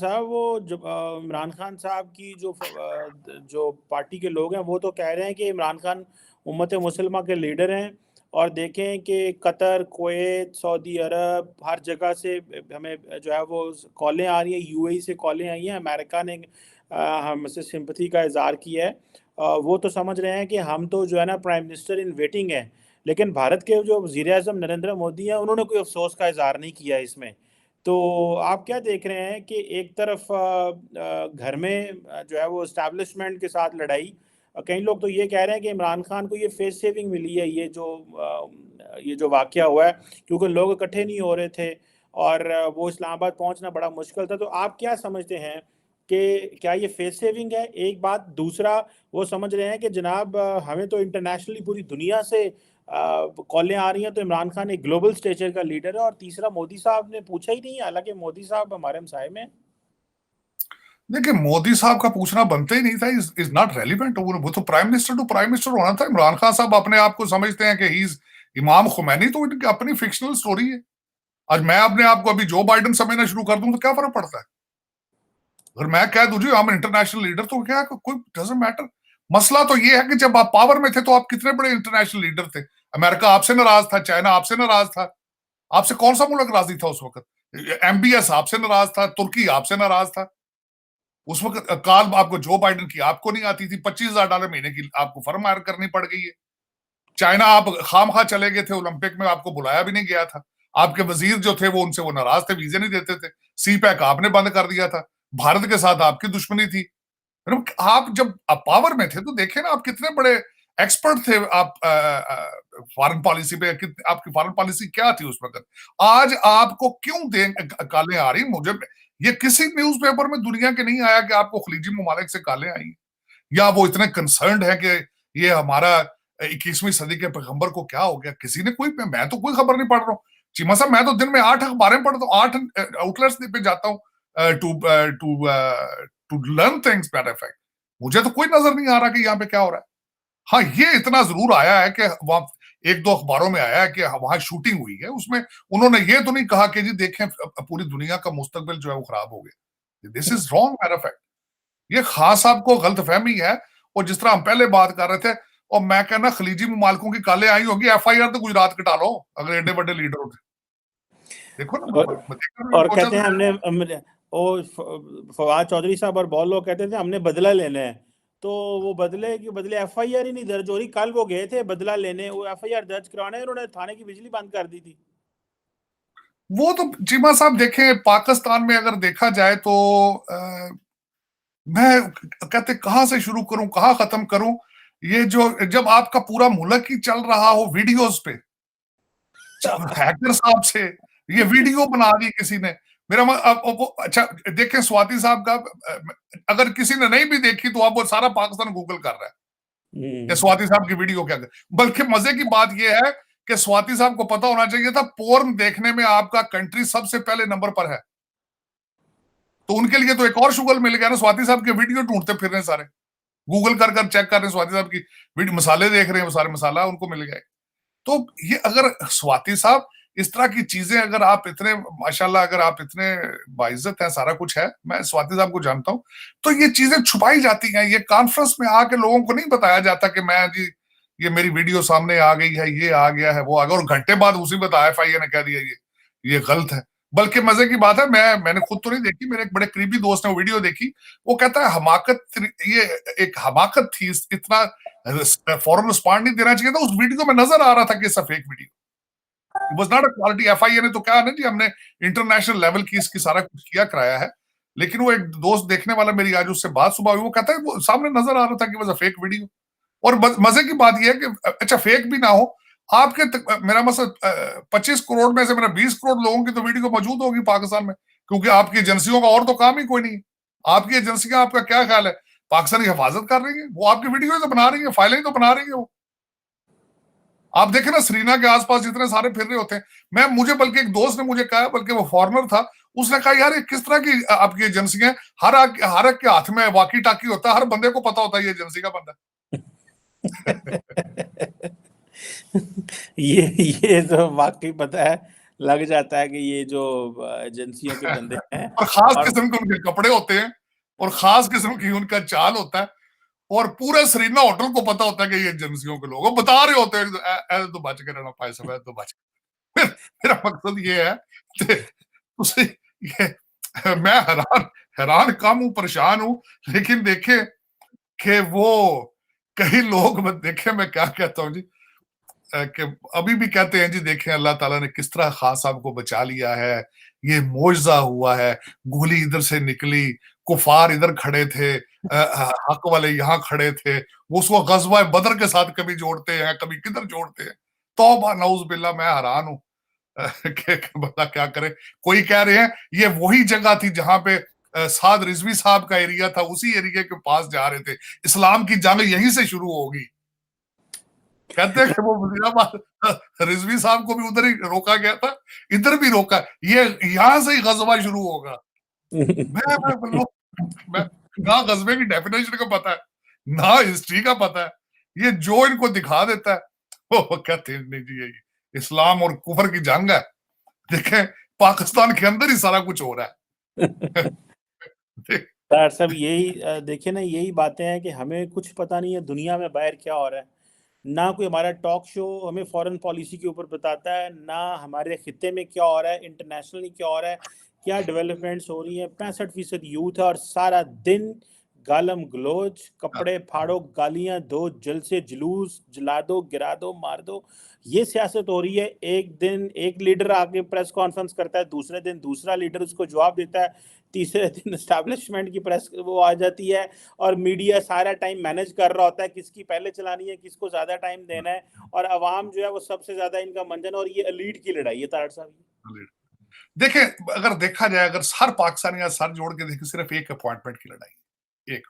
साहब वो जो इमरान खान साहब की जो पार्टी के लोग हैं वो तो कह रहे हैं कि इमरान खान उम्मत मुसलिमा के लीडर हैं। और देखें कि कतर, कुवैत, सऊदी अरब हर जगह से हमें जो है वो कॉलें आ रही हैं, यूएई से कॉलें आई हैं। अमेरिका ने हमसे सिंपथी का इजहार किया है। वो तो समझ रहे हैं कि हम तो जो है ना प्राइम मिनिस्टर इन वेटिंग हैं। लेकिन भारत के जो वज़ीर आज़म नरेंद्र मोदी हैं उन्होंने कोई अफसोस का इजहार नहीं किया इसमें। तो आप क्या देख रहे हैं कि एक तरफ घर में जो है वो एस्टैब्लिशमेंट के साथ लड़ाई, कई लोग तो ये कह रहे हैं कि इमरान खान को ये फेस सेविंग मिली है, ये जो वाकया हुआ है, क्योंकि लोग इकट्ठे नहीं हो रहे थे और वो इस्लामाबाद पहुंचना बड़ा मुश्किल था। तो आप क्या समझते हैं कि क्या ये फेस सेविंग है? एक बात। दूसरा, वो समझ रहे हैं कि जनाब हमें तो इंटरनेशनली पूरी दुनिया से कॉलें आ रही हैं, तो इमरान खान एक ग्लोबल स्टेचर का लीडर है। और तीसरा, मोदी साहब ने पूछा ही नहीं है, हालांकि मोदी साहब हमारे हमसाए में हैं। देखिए, मोदी साहब का पूछना बनता ही नहीं था। Is not relevant. वो तो prime minister to prime minister होना था। इमरान खान साहब अपने आप को समझते हैं कि ही इज इमाम खुमैनी, तो इनकी अपनी फिक्शनल स्टोरी है। आज मैं अपने आप को अभी जो बाइडन समझना शुरू कर दूं तो क्या फर्क पड़ता है? अगर मैं कह दूं जी हम इंटरनेशनल लीडर, तो क्या कोई डजंट मैटर। मसला तो ये है कि जब आप पावर में थे तो आप कितने बड़े इंटरनेशनल लीडर थे। अमेरिका आपसे नाराज था, चाइना आपसे नाराज था। आपसे कौन सा मुल्क राजी था उस वक्त? एमबीएस आपसे नाराज था, तुर्की आपसे नाराज था। उस वक्त काल आपको जो बाइडन की आपको नहीं आती थी, $25,000 महीने की आपको फर्म हायर करनी पड़ गई है। चाइना आप खाम खा चले गए थे, ओलंपिक में आपको बुलाया भी नहीं गया था। आपके वजीर जो थे वो उनसे वो नाराज थे, वीजे नहीं देते थे। सी पैक आपने बंद कर दिया था। भारत के साथ आपकी दुश्मनी थी। आप जब आप पावर में थे तो देखे ना आप कितने बड़े एक्सपर्ट थे। आप फॉरेन पॉलिसी पे, आपकी फॉरेन पॉलिसी क्या थी उस वक्त? आज आपको क्यों कालें आ रही? मुझे ये किसी न्यूज़पेपर में दुनिया के नहीं आया कि आपको खलीजी ममालिक से कालें आई, या वो इतने कंसर्न्ड है कि ये हमारा 21वीं सदी के पैगंबर को क्या हो गया। किसी ने कोई, मैं तो कोई खबर नहीं पढ़ रहा हूँ। चीमा साहब, मैं तो दिन में 8 अखबारें पढ़ता हूँ, 8 आउटलेट्स पे जाता हूँ to to to learn things. Matter fact, मुझे तो कोई नजर नहीं आ रहा कि यहाँ पे क्या हो रहा है। हाँ, ये इतना जरूर आया है कि वहां एक दो अखबारों में आया है कि वहां शूटिंग हुई है। उसमें उन्होंने ये तो नहीं कहा कि जी देखें पूरी दुनिया का मुस्तकबिल जो है वो खराब हो गया। This is wrong matter fact. ये खास आपको गलतफहमी है। और जिस तरह हम पहले बात कर रहे थे, और मैं कहना खलीजी ममालिकों की कालें आई होगी, एफआईआर तो गुजरात कटा लो अगर एडे बड़े लीडर होते। देखो ना, और सोचा कहते था। हैं फवाद चौधरी साहब और बहुत लोग कहते थे हमने बदला लेना है। तो वो बदले की बदले एफआईआर ही नहीं दर्ज हो रही। कल वो गए थे बदला लेने, वो एफआईआर दर्ज करवाने, उन्होंने थाने की बिजली बंद कर दी थी। वो तो चीमा साहब देखें, पाकिस्तान में अगर देखा जाए तो मैं कहते कहां से शुरू करूं कहां खत्म करूं। ये जो जब आपका पूरा मुल्क ही चल रहा हो वीडियोस पे, हैकर साहब से ये वीडियो बना दी किसी ने। मेरा अच्छा देखें स्वाति साहब का, अगर किसी ने नहीं भी देखी तो आप वो सारा पाकिस्तान गूगल कर रहा है कि स्वाति साहब की वीडियो क्या। बल्कि मजे की बात यह है कि स्वाति साहब को पता होना चाहिए था पोर्न देखने में आपका कंट्री सबसे पहले नंबर पर है। तो उनके लिए तो एक और शुगल मिल गया ना, स्वाति साहब के वीडियो ढूंढते फिर रहे सारे, गूगल कर कर चेक कर रहे हैं स्वाति साहब की वीडियो, मसाले देख रहे हैं, वो सारे मसाला उनको मिल गए। तो ये अगर स्वाति साहब इस तरह की चीजें, अगर आप इतने माशाल्लाह, अगर आप इतने बाइज्जत हैं, सारा कुछ है, मैं स्वाति साहब को जानता हूं, तो ये चीजें छुपाई जाती हैं। ये कॉन्फ्रेंस में आके लोगों को नहीं बताया जाता कि मैं जी ये मेरी वीडियो सामने आ गई है, ये आ गया है, वो आ गया, और घंटे बाद उसी बताया एफआईए ने कह दिया ये गलत है। बल्कि मजे की बात है, मैंने खुद तो नहीं देखी, मेरे एक बड़े करीबी दोस्त ने वो वीडियो देखी। वो कहता है हमाकत, ये एक हमाकत थी, इतना फौरन रिस्पॉन्ड नहीं देना चाहिए था। उस वीडियो में नजर आ रहा था कि it's a fake video, it was not a quality. FIA ने तो कहा ना जी हमने इंटरनेशनल लेवल की इसकी सारा कुछ किया कराया है। लेकिन वो एक दोस्त देखने वाला, मेरी आज उससे बात सुबह हुई, वो कहता है वो सामने नजर आ रहा था कि वाज अ फेक वीडियो। और मजे की बात यह है कि अच्छा फेक भी ना हो, आपके मेरा मसला 25 करोड़ में से मेरा 20 करोड़ लोगों की तो वीडियो मौजूद होगी पाकिस्तान में, क्योंकि आपकी एजेंसियों का और तो काम ही कोई नहीं है। आपकी एजेंसियां, आपका क्या ख्याल है, पाकिस्तान की हिफाजत कर रही है? वो आपकी वीडियो तो बना रही है, फाइलें तो बना रही है वो। आप देखें ना श्रीना के आसपास जितने सारे फिर रहे होते हैं। मुझे बल्कि एक दोस्त ने मुझे कहा, बल्कि वो फॉरनर था, उसने कहा यार ये किस तरह की आपकी एजेंसियां, हर एक के हाथ में वाकी टाकी होता है, हर बंदे को पता होता है ये एजेंसी का बंदा है। ये तो वाकई पता है। लग जाता है कि ये जो एजेंसियों के बंदे हैं। और खास और किस्म के उनके कपड़े होते हैं और खास किस्म की उनका चाल होता है, और पूरे सरीना होटल को पता होता है कि ये एजेंसियों के लोग बता रहे होते हैं ऐसे तो बच के रहना भाई साहब, तो बच मेरा मकसद ये है कि उसे ये मैं हैरान हैरान कम हूं, परेशान हूं, लेकिन देखे कि वो कई लोग देखे मैं क्या कहता हूं जी, कि अभी भी कहते हैं जी देखें अल्लाह ताला ने किस तरह खान साहब को बचा लिया है, ये मोजा हुआ है, गोली इधर से निकली, कुफार इधर खड़े थे, हक वाले यहाँ खड़े थे, वो उसको गजवा बदर के साथ कभी जोड़ते हैं कभी किधर जोड़ते हैं। तौबा नऊज बिल्ला, मैं हैरान हूं बंदा क्या करे। कोई कह रहे हैं ये वही जगह थी जहां पे साद रिजवी साहब का एरिया था, उसी एरिया के पास जा रहे थे, इस्लाम की जंग यहीं से शुरू होगी। कहते हैं कि वो वजीराबाद रिजवी साहब को भी उधर ही रोका गया था, इधर भी रोका, ये यहां से ही गजवा शुरू होगा। मैं ना गजबे की डेफिनेशन का पता है, ना हिस्ट्री का पता है, ये जो इनको दिखा देता है वो कहते हैं नहीं जी ये इस्लाम और कुफर की जंग है। देखें पाकिस्तान के अंदर ही सारा कुछ हो रहा है। सर सब यही देखिए ना, यही बातें हैं कि हमें कुछ पता नहीं है दुनिया में बाहर क्या हो रहा है। ना कोई हमारा टॉक शो हमें फॉरेन पॉलिसी के ऊपर बताता है, ना हमारे खित्ते में क्या हो रहा है, इंटरनेशनली क्या हो रहा है, क्या डेवलपमेंट्स हो रही हैं। 65% यूथ है और सारा दिन गालम गलोच, कपड़े फाड़ो, गालियां दो, जल से जुलूस, जला दो, गिरा दो, मार दो, ये सियासत हो रही है। एक दिन एक लीडर आके प्रेस कॉन्फ्रेंस करता है, दूसरे दिन दूसरा लीडर उसको जवाब देता है, तीसरे दिन एस्टैब्लिशमेंट की प्रेस वो आ जाती है, और मीडिया सारा टाइम मैनेज कर रहा होता है किसकी पहले चलानी है, किसको ज्यादा टाइम देना है, और अवाम जो है वो सबसे ज्यादा इनका मंजन, और ये एलीट की लड़ाई है तारड़ साहब। देखें अगर देखा जाए, अगर हर पाकिस्तानी सर जोड़ के देखे, सिर्फ एक अपॉइंटमेंट की लड़ाई, एक